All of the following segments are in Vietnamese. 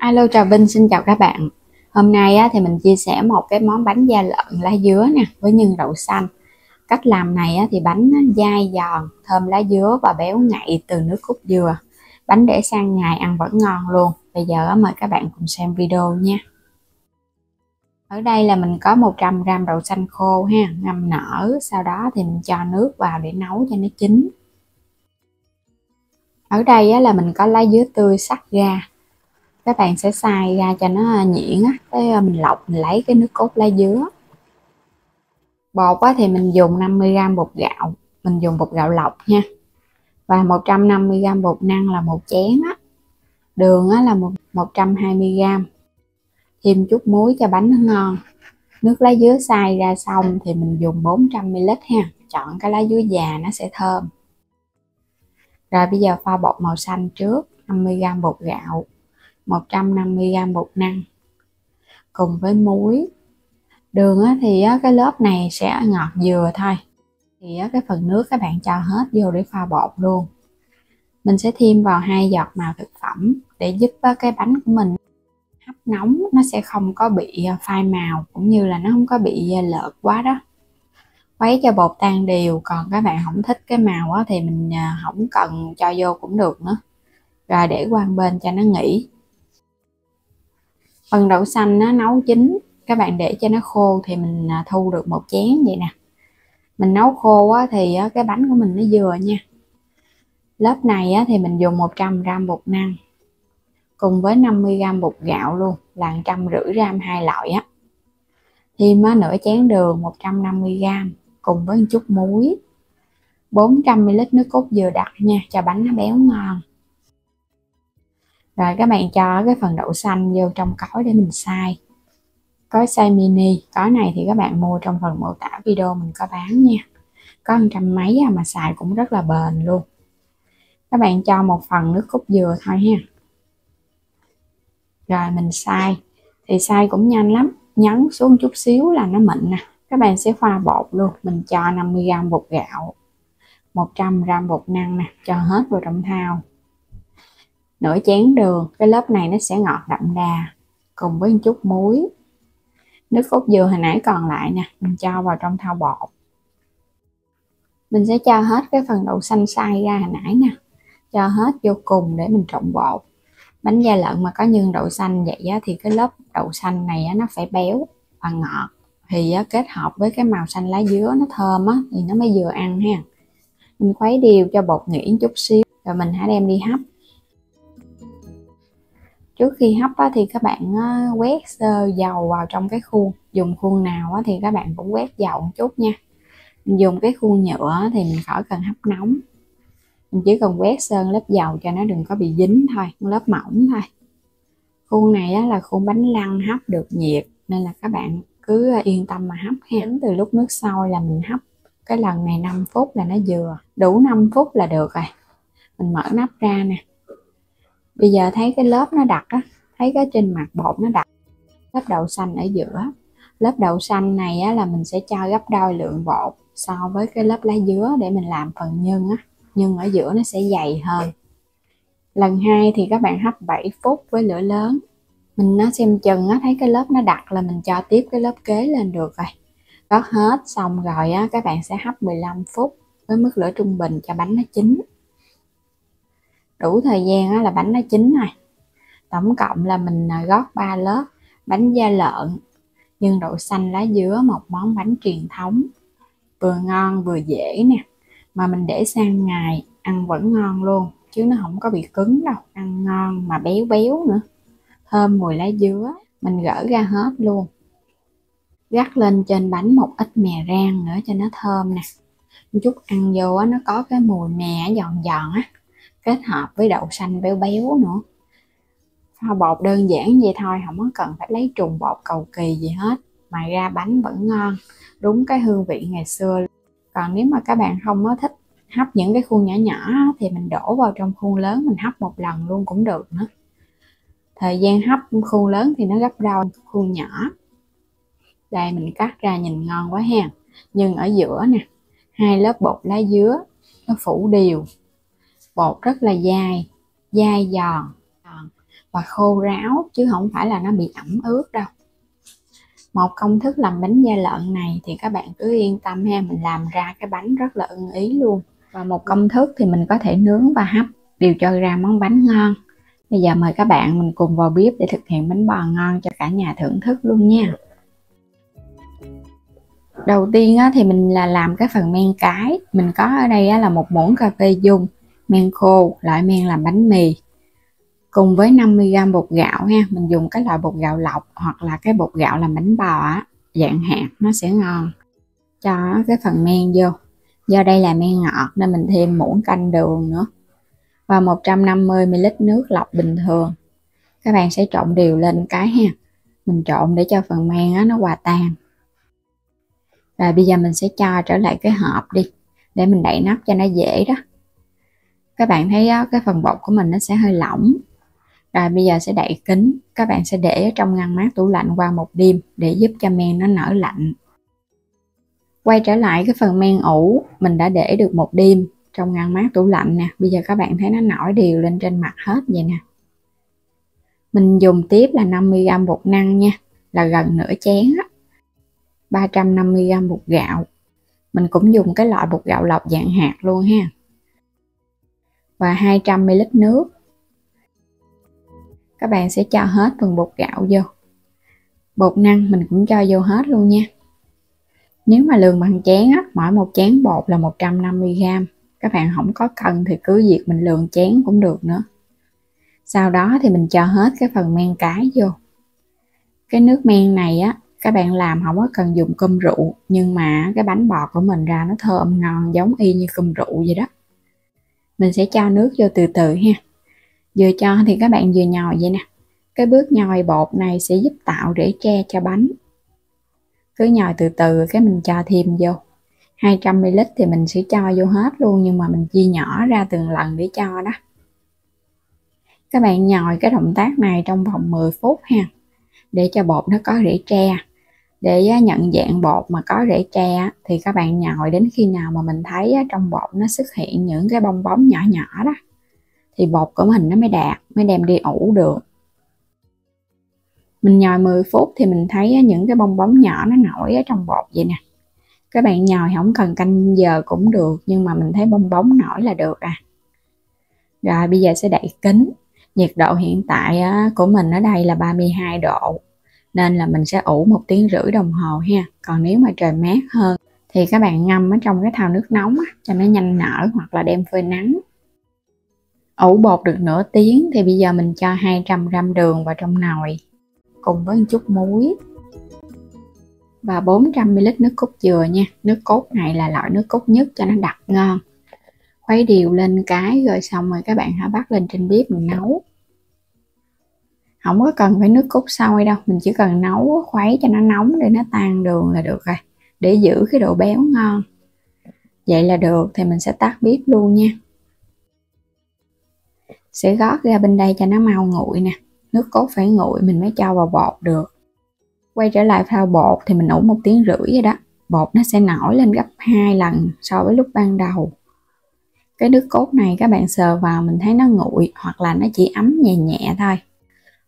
Alo, chào Vinh, xin chào các bạn. Hôm nay thì mình chia sẻ một cái món bánh da lợn lá dứa nè với nhân đậu xanh. Cách làm này thì bánh dai giòn, thơm lá dứa và béo ngậy từ nước cốt dừa. Bánh để sang ngày ăn vẫn ngon luôn. Bây giờ mời các bạn cùng xem video nha. Ở đây là mình có 100g đậu xanh khô ha, ngâm nở, sau đó thì mình cho nước vào để nấu cho nó chín. Ở đây là mình có lá dứa tươi sắc ra. Các bạn sẽ xay ra cho nó nhuyễn á, cái mình lọc mình lấy cái nước cốt lá dứa. Bột thì mình dùng 50g bột gạo, mình dùng bột gạo lọc nha, và 150g bột năng là một chén á. Đường là 120g. Thêm chút muối cho bánh nó ngon. Nước lá dứa xay ra xong thì mình dùng 400ml ha, chọn cái lá dứa già nó sẽ thơm. Rồi bây giờ pha bột màu xanh trước, 50g bột gạo, 150g bột năng cùng với muối. Đường thì cái lớp này sẽ ngọt dừa thôi, thì cái phần nước các bạn cho hết vô để pha bột luôn. Mình sẽ thêm vào 2 giọt màu thực phẩm để giúp cái bánh của mình hấp nóng nó sẽ không có bị phai màu, cũng như là nó không có bị lợt quá đó. Khuấy cho bột tan đều, còn các bạn không thích cái màu thì mình không cần cho vô cũng được nữa. Rồi để qua bên cho nó nghỉ. Phần đậu xanh nó nấu chín, các bạn để cho nó khô thì mình thu được một chén vậy nè. Mình nấu khô thì cái bánh của mình nó vừa nha. Lớp này thì mình dùng 100g bột năng cùng với 50g bột gạo luôn, là 150g hai loại á. Thêm nửa chén đường 150g cùng với một chút muối, 400ml nước cốt dừa đặc nha, cho bánh nó béo ngon. Rồi các bạn cho cái phần đậu xanh vô trong cối để mình xay. Cối xay mini, cối này thì các bạn mua trong phần mô tả video mình có bán nha. Có 100 mấy mà xài cũng rất là bền luôn. Các bạn cho một phần nước cốt dừa thôi ha. Rồi mình xay, thì xay cũng nhanh lắm, nhấn xuống chút xíu là nó mịn nè. Các bạn sẽ pha bột luôn, mình cho 50g bột gạo, 100g bột năng nè, cho hết vào trong thao. Nửa chén đường, cái lớp này nó sẽ ngọt đậm đà, cùng với một chút muối. Nước cốt dừa hồi nãy còn lại nè, mình cho vào trong thao bột. Mình sẽ cho hết cái phần đậu xanh xay ra hồi nãy nè, cho hết vô cùng để mình trộn bột. Bánh da lợn mà có nhân đậu xanh vậy thì cái lớp đậu xanh này nó phải béo và ngọt, thì kết hợp với cái màu xanh lá dứa nó thơm thì nó mới vừa ăn ha. Mình khuấy đều cho bột nghỉ chút xíu, rồi mình hãy đem đi hấp. Trước khi hấp thì các bạn quét sơ dầu vào trong cái khuôn. Dùng khuôn nào thì các bạn cũng quét dầu một chút nha. Mình dùng cái khuôn nhựa thì mình khỏi cần hấp nóng. Mình chỉ cần quét sơn lớp dầu cho nó đừng có bị dính thôi, lớp mỏng thôi. Khuôn này là khuôn bánh lăng hấp được nhiệt, nên là các bạn cứ yên tâm mà hấp ha. Đến từ lúc nước sôi là mình hấp. Cái lần này 5 phút là nó vừa, đủ 5 phút là được rồi. Mình mở nắp ra nè. Bây giờ thấy cái lớp nó đặc thấy cái trên mặt bột nó đặc. Lớp đậu xanh ở giữa. Lớp đậu xanh này là mình sẽ cho gấp đôi lượng bột so với cái lớp lá dứa để mình làm phần nhân nhân ở giữa nó sẽ dày hơn. Lần 2 thì các bạn hấp 7 phút với lửa lớn. Mình xem chừng thấy cái lớp nó đặc là mình cho tiếp cái lớp kế lên được rồi. Gót hết xong rồi các bạn sẽ hấp 15 phút với mức lửa trung bình cho bánh nó chín. Đủ thời gian là bánh nó chín rồi. Tổng cộng là mình gót 3 lớp bánh da lợn nhân đậu xanh lá dứa, một món bánh truyền thống, vừa ngon vừa dễ nè, mà mình để sang ngày ăn vẫn ngon luôn, chứ nó không có bị cứng đâu, ăn ngon mà béo béo nữa, thơm mùi lá dứa. Mình gỡ ra hết luôn, rắc lên trên bánh một ít mè rang nữa cho nó thơm nè. Một chút ăn vô nó có cái mùi mè giòn giòn kết hợp với đậu xanh béo béo nữa. Pha bột đơn giản vậy thôi, không có cần phải lấy trùng bột cầu kỳ gì hết, mà ra bánh vẫn ngon, đúng cái hương vị ngày xưa. Còn nếu mà các bạn không có thích hấp những cái khuôn nhỏ nhỏ thì mình đổ vào trong khuôn lớn mình hấp một lần luôn cũng được nữa. Thời gian hấp khuôn lớn thì nó gấp đôi khuôn nhỏ. Đây mình cắt ra nhìn ngon quá ha. Nhưng ở giữa nè, 2 lớp bột lá dứa nó phủ đều, bột rất là dai, dai giòn. và khô ráo chứ không phải là nó bị ẩm ướt đâu. Một công thức làm bánh da lợn này thì các bạn cứ yên tâm ha, mình làm ra cái bánh rất là ưng ý luôn. Và một công thức thì mình có thể nướng và hấp đều cho ra món bánh ngon. Bây giờ mời các bạn mình cùng vào bếp để thực hiện bánh bò ngon cho cả nhà thưởng thức luôn nha. Đầu tiên thì mình làm cái phần men cái. Mình có ở đây là 1 muỗng cà phê dung, men khô, loại men làm bánh mì, cùng với 50g bột gạo ha. Mình dùng cái loại bột gạo lọc hoặc là cái bột gạo làm bánh bò dạng hạt, nó sẽ ngon. Cho cái phần men vô. Do đây là men ngọt nên mình thêm muỗng canh đường nữa. Và 150ml nước lọc bình thường. Các bạn sẽ trộn đều lên cái ha. Mình trộn để cho phần men nó hòa tan. Rồi bây giờ mình sẽ cho trở lại cái hộp đi, để mình đậy nắp cho nó dễ đó. Các bạn thấy cái phần bột của mình nó sẽ hơi lỏng. Rồi bây giờ sẽ đậy kín. Các bạn sẽ để ở trong ngăn mát tủ lạnh qua 1 đêm để giúp cho men nó nở lạnh. Quay trở lại cái phần men ủ, mình đã để được 1 đêm trong ngăn mát tủ lạnh nè. Bây giờ các bạn thấy nó nổi đều lên trên mặt hết vậy nè. Mình dùng tiếp là 50g bột năng nha, là gần nửa chén á. 350g bột gạo. Mình cũng dùng cái loại bột gạo lọc dạng hạt luôn ha. Và 200ml nước. Các bạn sẽ cho hết phần bột gạo vô. Bột năng mình cũng cho vô hết luôn nha. Nếu mà lường bằng chén mỗi một chén bột là 150g. Các bạn không có cần thì cứ việc mình lường chén cũng được nữa. Sau đó thì mình cho hết cái phần men cái vô. Cái nước men này các bạn làm không có cần dùng cơm rượu, nhưng mà cái bánh bò của mình ra nó thơm ngon giống y như cơm rượu vậy đó. Mình sẽ cho nước vô từ từ ha. Vừa cho thì các bạn vừa nhồi vậy nè. Cái bước nhồi bột này sẽ giúp tạo rễ tre cho bánh. Cứ nhồi từ từ cái mình cho thêm vô. 200ml thì mình sẽ cho vô hết luôn, nhưng mà mình chia nhỏ ra từng lần để cho đó. Các bạn nhồi cái động tác này trong vòng 10 phút ha, để cho bột nó có rễ tre. Để nhận dạng bột mà có rễ tre thì các bạn nhồi đến khi nào mà mình thấy trong bột nó xuất hiện những cái bong bóng nhỏ nhỏ đó, thì bột của mình nó mới đạt, mới đem đi ủ được. Mình nhồi 10 phút thì mình thấy những cái bong bóng nhỏ nó nổi ở trong bột vậy nè. Các bạn nhồi không cần canh giờ cũng được, nhưng mà mình thấy bong bóng nổi là được à. Rồi bây giờ sẽ đậy kín. Nhiệt độ hiện tại của mình ở đây là 32 độ. Nên là mình sẽ ủ 1,5 tiếng đồng hồ ha. Còn nếu mà trời mát hơn thì các bạn ngâm ở trong cái thau nước nóng cho nó nhanh nở, hoặc là đem phơi nắng. Ủ bột được nửa tiếng thì bây giờ mình cho 200g đường vào trong nồi cùng với một chút muối và 400ml nước cốt dừa nha. Nước cốt này là loại nước cốt nhất cho nó đặc ngon. Khuấy đều lên cái rồi xong rồi các bạn hãy bắt lên trên bếp mình nấu. Không có cần phải nước cốt sôi đâu, mình chỉ cần nấu khuấy cho nó nóng để nó tan đường là được rồi, để giữ cái độ béo ngon. Vậy là được, thì mình sẽ tắt bếp luôn nha. Sẽ gót ra bên đây cho nó mau nguội nè. Nước cốt phải nguội mình mới cho vào bột được. Quay trở lại thau bột thì mình ủ 1,5 tiếng vậy đó. Bột nó sẽ nổi lên gấp 2 lần so với lúc ban đầu. Cái nước cốt này các bạn sờ vào mình thấy nó nguội, hoặc là nó chỉ ấm nhẹ nhẹ thôi.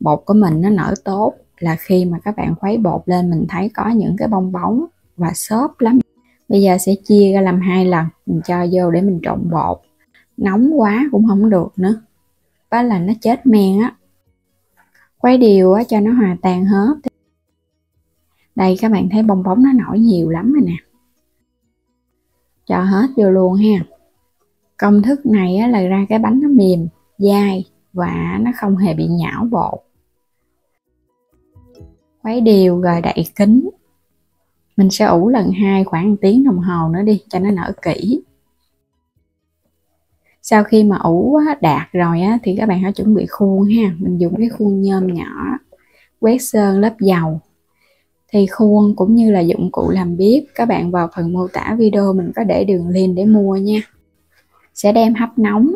Bột của mình nó nở tốt là khi mà các bạn khuấy bột lên mình thấy có những cái bong bóng và xốp lắm. Bây giờ sẽ chia ra làm 2 lần, mình cho vô để mình trộn bột. Nóng quá cũng không được nữa, đó là nó chết men á. Khuấy đều cho nó hòa tan hết. Đây các bạn thấy bong bóng nó nổi nhiều lắm rồi nè. Cho hết vô luôn ha. Công thức này là ra cái bánh nó mềm, dai và nó không hề bị nhão bột. Khuấy đều rồi đậy kín. Mình sẽ ủ lần 2 khoảng 1 tiếng đồng hồ nữa đi cho nó nở kỹ. Sau khi mà ủ đạt rồi thì các bạn hãy chuẩn bị khuôn ha. Mình dùng cái khuôn nhôm nhỏ, quét sơn lớp dầu. Thì khuôn cũng như là dụng cụ làm bếp các bạn vào phần mô tả video mình có để đường link để mua nha. Sẽ đem hấp nóng.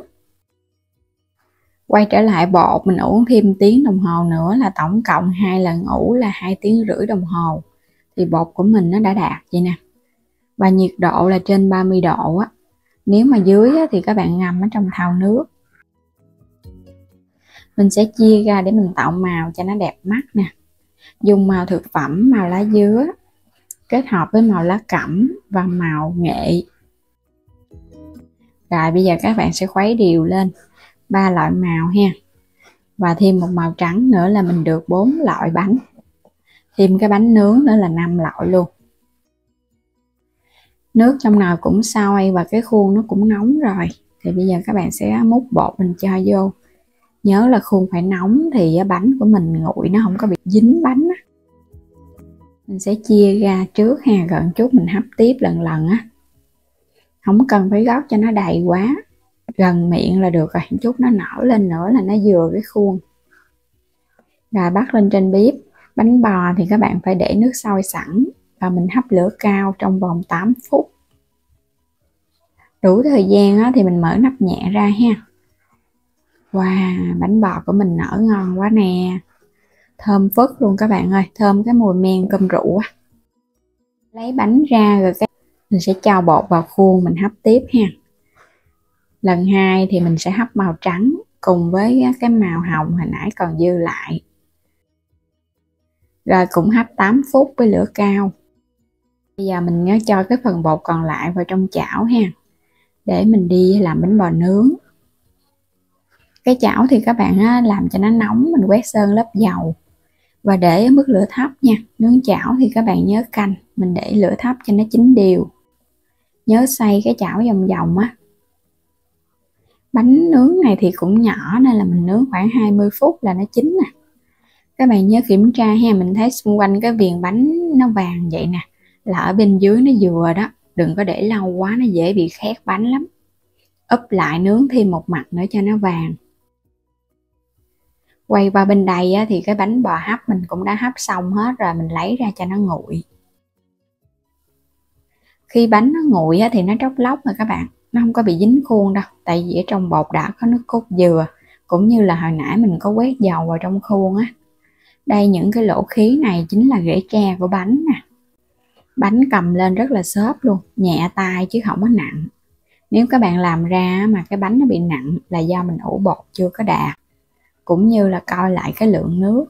Quay trở lại bột mình ủ thêm 1 tiếng đồng hồ nữa, là tổng cộng 2 lần ủ là 2,5 tiếng đồng hồ. Thì bột của mình nó đã đạt vậy nè. Và nhiệt độ là trên 30 độ á. Nếu mà dưới thì các bạn ngâm ở trong thau nước. Mình sẽ chia ra để mình tạo màu cho nó đẹp mắt nè. Dùng màu thực phẩm, màu lá dứa kết hợp với màu lá cẩm và màu nghệ. Rồi bây giờ các bạn sẽ khuấy đều lên 3 loại màu ha. Và thêm một màu trắng nữa là mình được 4 loại bánh. Thêm cái bánh nướng nữa là 5 loại luôn. Nước trong nồi cũng sôi và cái khuôn nó cũng nóng rồi. Thì bây giờ các bạn sẽ múc bột mình cho vô. Nhớ là khuôn phải nóng thì bánh của mình nguội nó không có bị dính bánh á. Mình sẽ chia ra trước ha, gần chút mình hấp tiếp lần lần á. Không cần phải gót cho nó đầy quá, gần miệng là được rồi, chút nó nở lên nữa là nó vừa cái khuôn. Rồi bắt lên trên bếp. Bánh bò thì các bạn phải để nước sôi sẵn và mình hấp lửa cao trong vòng 8 phút. Đủ thời gian á, thì mình mở nắp nhẹ ra ha. Wow, bánh bò của mình nở ngon quá nè. Thơm phức luôn các bạn ơi, thơm cái mùi men cơm rượu á. Lấy bánh ra rồi mình sẽ cho bột vào khuôn mình hấp tiếp ha. Lần 2 thì mình sẽ hấp màu trắng cùng với cái màu hồng hồi nãy còn dư lại. Rồi cũng hấp 8 phút với lửa cao. Bây giờ mình nhớ cho cái phần bột còn lại vào trong chảo ha, để mình đi làm bánh bò nướng. Cái chảo thì các bạn làm cho nó nóng, mình quét sơn lớp dầu và để ở mức lửa thấp nha. Nướng chảo thì các bạn nhớ canh, mình để lửa thấp cho nó chín đều. Nhớ xoay cái chảo vòng vòng á. Bánh nướng này thì cũng nhỏ nên là mình nướng khoảng 20 phút là nó chín nè. Các bạn nhớ kiểm tra ha, mình thấy xung quanh cái viền bánh nó vàng vậy nè, là ở bên dưới nó vừa đó. Đừng có để lâu quá nó dễ bị khét bánh lắm. Úp lại nướng thêm một mặt nữa cho nó vàng. Quay qua bên đây á, thì cái bánh bò hấp mình cũng đã hấp xong hết rồi, mình lấy ra cho nó nguội. Khi bánh nó nguội á, thì nó tróc lóc rồi các bạn, nó không có bị dính khuôn đâu, tại vì ở trong bột đã có nước cốt dừa, cũng như là hồi nãy mình có quét dầu vào trong khuôn á. Đây, những cái lỗ khí này chính là rễ tre của bánh nè. Bánh cầm lên rất là xốp luôn, nhẹ tay chứ không có nặng. Nếu các bạn làm ra mà cái bánh nó bị nặng là do mình ủ bột chưa có đạt. Cũng như là coi lại cái lượng nước.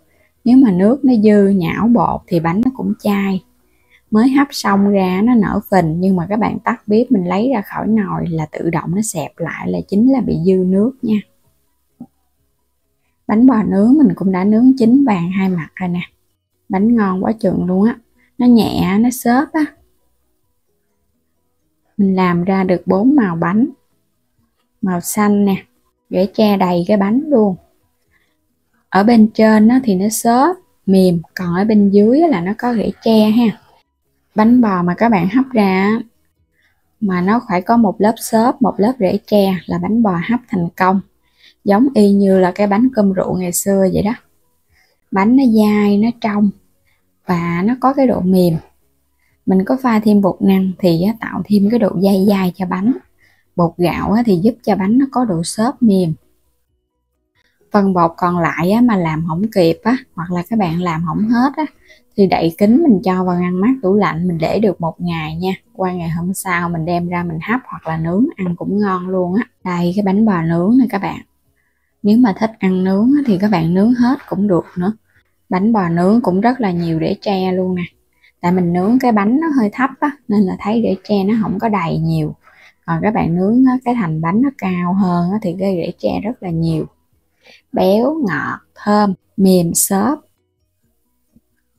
Nếu mà nước nó dư nhão bột thì bánh nó cũng chai. Mới hấp xong ra nó nở phình, nhưng mà các bạn tắt bếp mình lấy ra khỏi nồi là tự động nó xẹp lại, là chính là bị dư nước nha. Bánh bò nướng mình cũng đã nướng chín vàng hai mặt rồi nè. Bánh ngon quá chừng luôn á. Nó nhẹ, nó xốp á. Mình làm ra được 4 màu bánh. Màu xanh nè, rễ tre đầy cái bánh luôn. Ở bên trên thì nó xốp, mềm, còn ở bên dưới là nó có rễ tre ha. Bánh bò mà các bạn hấp ra mà nó phải có một lớp xốp, một lớp rễ tre là bánh bò hấp thành công. Giống y như là cái bánh cơm rượu ngày xưa vậy đó. Bánh nó dai, nó trong và nó có cái độ mềm. Mình có pha thêm bột năng thì tạo thêm cái độ dai dai cho bánh. Bột gạo thì giúp cho bánh nó có độ xốp mềm. Phần bột còn lại mà làm không kịp hoặc là các bạn làm không hết thì đậy kín mình cho vào ngăn mát tủ lạnh, mình để được 1 ngày nha. Qua ngày hôm sau mình đem ra mình hấp hoặc là nướng ăn cũng ngon luôn á. Đây, cái bánh bò nướng này các bạn. Nếu mà thích ăn nướng thì các bạn nướng hết cũng được nữa. Bánh bò nướng cũng rất là nhiều rễ tre luôn nè. Tại mình nướng cái bánh nó hơi thấp nên là thấy rễ tre nó không có đầy nhiều. Còn các bạn nướng cái thành bánh nó cao hơn thì cái rễ tre rất là nhiều. Béo, ngọt, thơm, mềm, xốp.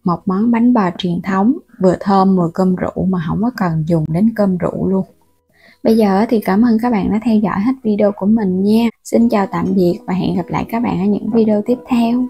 Một món bánh bò truyền thống, vừa thơm vừa cơm rượu mà không có cần dùng đến cơm rượu luôn. Bây giờ thì cảm ơn các bạn đã theo dõi hết video của mình nha. Xin chào tạm biệt và hẹn gặp lại các bạn ở những video tiếp theo.